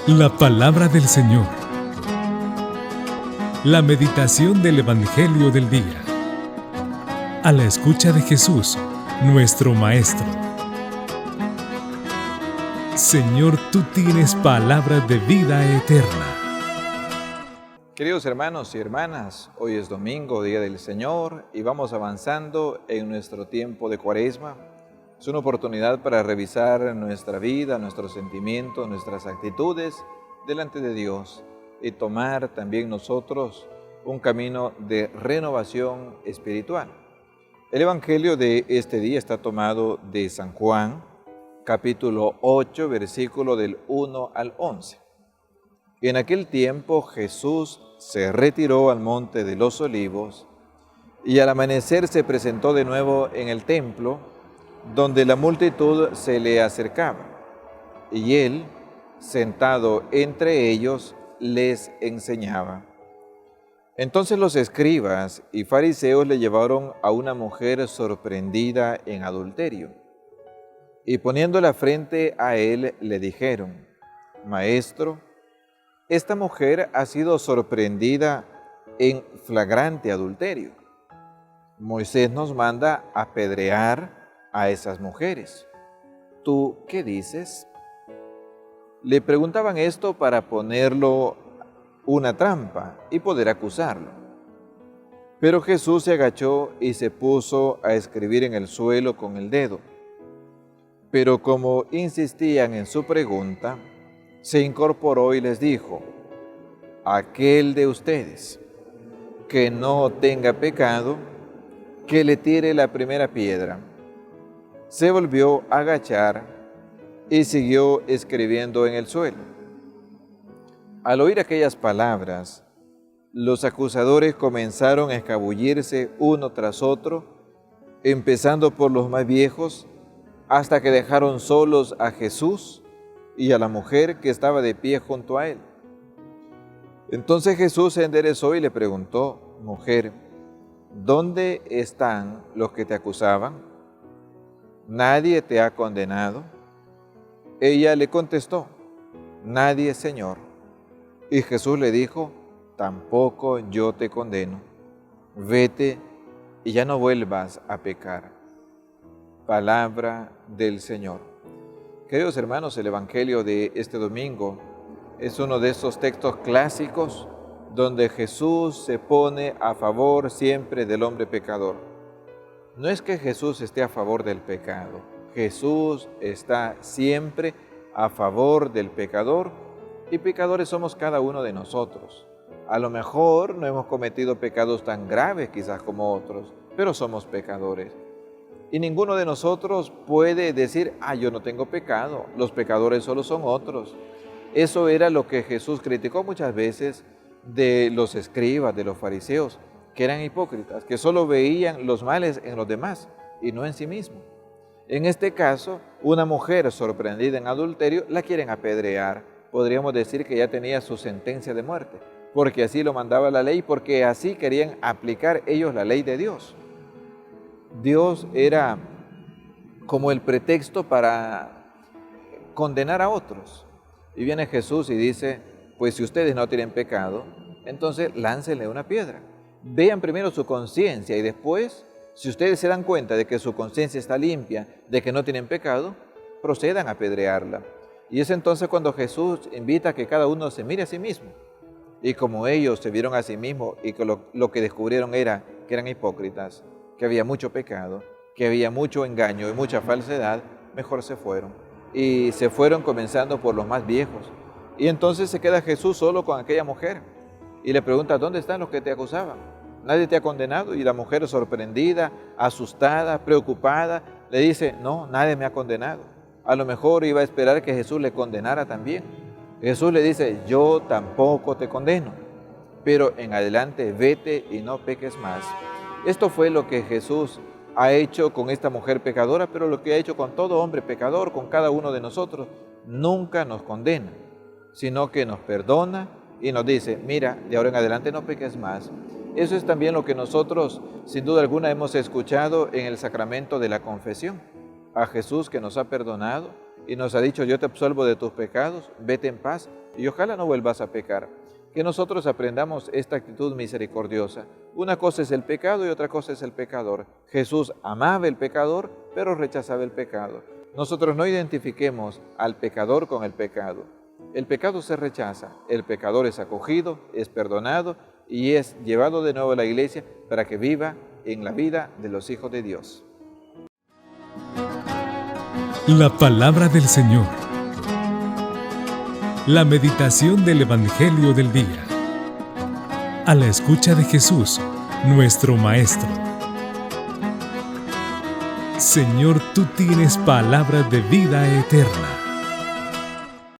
La palabra del Señor. La meditación del Evangelio del día. A la escucha de Jesús, nuestro Maestro. Señor, tú tienes palabras de vida eterna. Queridos hermanos y hermanas, hoy es domingo, Día del Señor, y vamos avanzando en nuestro tiempo de Cuaresma. Es una oportunidad para revisar nuestra vida, nuestros sentimientos, nuestras actitudes delante de Dios y tomar también nosotros un camino de renovación espiritual. El Evangelio de este día está tomado de San Juan, capítulo 8, versículo del 1 al 11. En aquel tiempo Jesús se retiró al monte de los Olivos y al amanecer se presentó de nuevo en el templo, donde la multitud se le acercaba, y él, sentado entre ellos, les enseñaba. Entonces los escribas y fariseos le llevaron a una mujer sorprendida en adulterio, y poniéndola frente a él, le dijeron: Maestro, esta mujer ha sido sorprendida en flagrante adulterio. Moisés nos manda apedrear a esas mujeres. ¿Tú qué dices? Le preguntaban esto para ponerlo una trampa y poder acusarlo. Pero Jesús se agachó y se puso a escribir en el suelo con el dedo. Pero como insistían en su pregunta, se incorporó y les dijo: aquel de ustedes que no tenga pecado, que le tire la primera piedra. Se volvió a agachar y siguió escribiendo en el suelo. Al oír aquellas palabras, los acusadores comenzaron a escabullirse uno tras otro, empezando por los más viejos, hasta que dejaron solos a Jesús y a la mujer que estaba de pie junto a él. Entonces Jesús se enderezó y le preguntó: Mujer, ¿dónde están los que te acusaban? ¿Nadie te ha condenado? Ella le contestó: Nadie, Señor. Y Jesús le dijo: Tampoco yo te condeno. Vete y ya no vuelvas a pecar. Palabra del Señor. Queridos hermanos, el Evangelio de este domingo es uno de esos textos clásicos donde Jesús se pone a favor siempre del hombre pecador. No es que Jesús esté a favor del pecado, Jesús está siempre a favor del pecador, y pecadores somos cada uno de nosotros. A lo mejor no hemos cometido pecados tan graves quizás como otros, pero somos pecadores. Y ninguno de nosotros puede decir: yo no tengo pecado, los pecadores solo son otros. Eso era lo que Jesús criticó muchas veces de los escribas, de los fariseos, que eran hipócritas, que solo veían los males en los demás y no en sí mismos. En este caso, una mujer sorprendida en adulterio la quieren apedrear. Podríamos decir que ya tenía su sentencia de muerte, porque así lo mandaba la ley, porque así querían aplicar ellos la ley de Dios. Dios era como el pretexto para condenar a otros. Y viene Jesús y dice: pues si ustedes no tienen pecado, entonces láncenle una piedra. Vean primero su conciencia y después, si ustedes se dan cuenta de que su conciencia está limpia, de que no tienen pecado, procedan a apedrearla. Y es entonces cuando Jesús invita a que cada uno se mire a sí mismo. Y como ellos se vieron a sí mismos y que lo que descubrieron era que eran hipócritas, que había mucho pecado, que había mucho engaño y mucha falsedad, mejor se fueron. Y se fueron comenzando por los más viejos. Y entonces se queda Jesús solo con aquella mujer. Y le pregunta: ¿dónde están los que te acusaban? ¿Nadie te ha condenado? Y la mujer, sorprendida, asustada, preocupada, le dice: no, nadie me ha condenado. A lo mejor iba a esperar que Jesús le condenara también. Jesús le dice: yo tampoco te condeno, pero en adelante vete y no peques más. Esto fue lo que Jesús ha hecho con esta mujer pecadora, pero lo que ha hecho con todo hombre pecador, con cada uno de nosotros. Nunca nos condena, sino que nos perdona y nos dice: mira, de ahora en adelante no peques más. Eso es también lo que nosotros, sin duda alguna, hemos escuchado en el sacramento de la confesión. a Jesús que nos ha perdonado y nos ha dicho: yo te absolvo de tus pecados, vete en paz y ojalá no vuelvas a pecar. Que nosotros aprendamos esta actitud misericordiosa. Una cosa es el pecado y otra cosa es el pecador. Jesús amaba el pecador, pero rechazaba el pecado. Nosotros no identifiquemos al pecador con el pecado. El pecado se rechaza, el pecador es acogido, es perdonado y es llevado de nuevo a la iglesia para que viva en la vida de los hijos de Dios. La palabra del Señor. La meditación del Evangelio del día. A la escucha de Jesús, nuestro Maestro. Señor, tú tienes palabras de vida eterna.